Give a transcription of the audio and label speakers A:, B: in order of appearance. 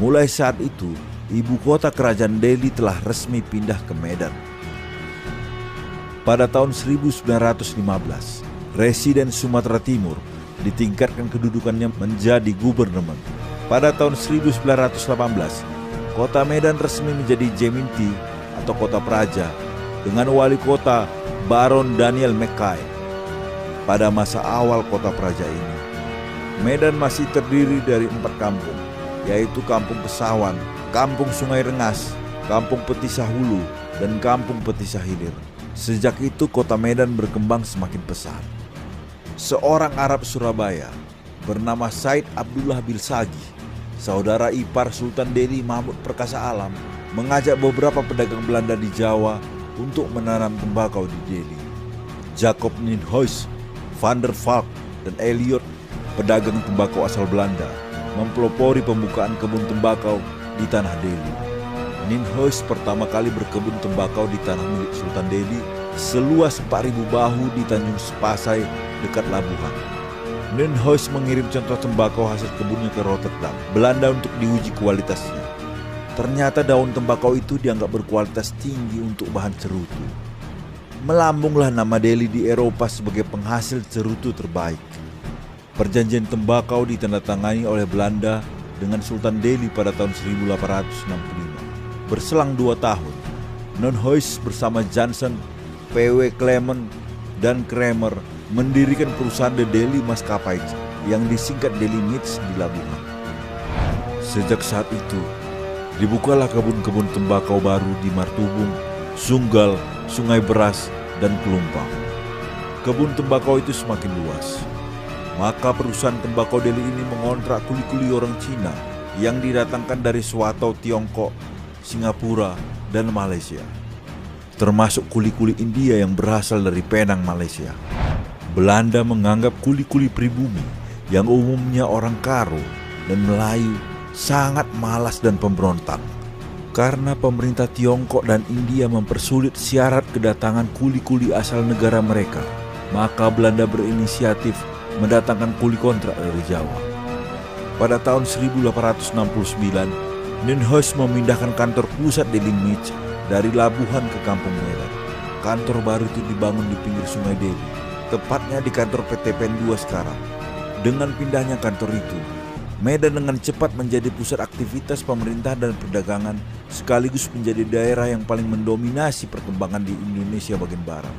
A: Mulai saat itu, ibu kota kerajaan Delhi telah resmi pindah ke Medan. Pada tahun 1915, Residen Sumatera Timur ditingkatkan kedudukannya menjadi gubernur. Pada tahun 1918, kota Medan resmi menjadi Jeminti atau kota praja dengan wali kota Baron Daniel Mackay. Pada masa awal kota praja ini, Medan masih terdiri dari 4 kampung, yaitu Kampung Pesawan, Kampung Sungai Rengas, Kampung Petisah Hulu, dan Kampung Petisah Hilir. Sejak itu kota Medan berkembang semakin pesat. Seorang Arab Surabaya bernama Said Abdullah Bilsagi, saudara ipar Sultan Delhi Mahmud Perkasa Alam, mengajak beberapa pedagang Belanda di Jawa untuk menanam tembakau di Delhi. Jacob Nienhuys, Van der Valk, dan Elliot, pedagang tembakau asal Belanda, mempelopori pembukaan kebun tembakau di tanah Delhi. Nienhuys pertama kali berkebun tembakau di tanah milik Sultan Delhi seluas 4.000 bahu di Tanjung Sepasai dekat Labuhan. Nienhuys mengirim contoh tembakau hasil kebunnya ke Rotterdam, Belanda untuk diuji kualitasnya. Ternyata daun tembakau itu dianggap berkualitas tinggi untuk bahan cerutu. Melambunglah nama Delhi di Eropa sebagai penghasil cerutu terbaik. Perjanjian tembakau ditandatangani oleh Belanda dengan Sultan Delhi pada tahun 1865. Berselang 2 tahun, Nienhuys bersama Johnson, P.W. Clement, dan Kramer mendirikan perusahaan The Delhi Maskapai yang disingkat Delhi Meats di Labuhan. Sejak saat itu, dibukalah kebun-kebun tembakau baru di Martubung, Sunggal, Sungai Beras, dan Pelumpang. Kebun tembakau itu semakin luas. Maka perusahaan tembakau Delhi ini mengontrak kuli-kuli orang Cina yang didatangkan dari Swatau, Tiongkok, Singapura, dan Malaysia. Termasuk kuli-kuli India yang berasal dari Penang, Malaysia. Belanda menganggap kuli-kuli pribumi yang umumnya orang Karo dan Melayu sangat malas dan pemberontak. Karena pemerintah Tiongkok dan India mempersulit syarat kedatangan kuli-kuli asal negara mereka, maka Belanda berinisiatif mendatangkan kuli kontrak dari Jawa. Pada tahun 1869, Nienhuys memindahkan kantor pusat Delhi Meats dari Labuhan ke Kampung Medan. Kantor baru itu dibangun di pinggir Sungai Delhi, tepatnya di kantor PT PEN 2 sekarang. Dengan pindahnya kantor itu, Medan dengan cepat menjadi pusat aktivitas pemerintah dan perdagangan, sekaligus menjadi daerah yang paling mendominasi perkembangan di Indonesia bagian barat.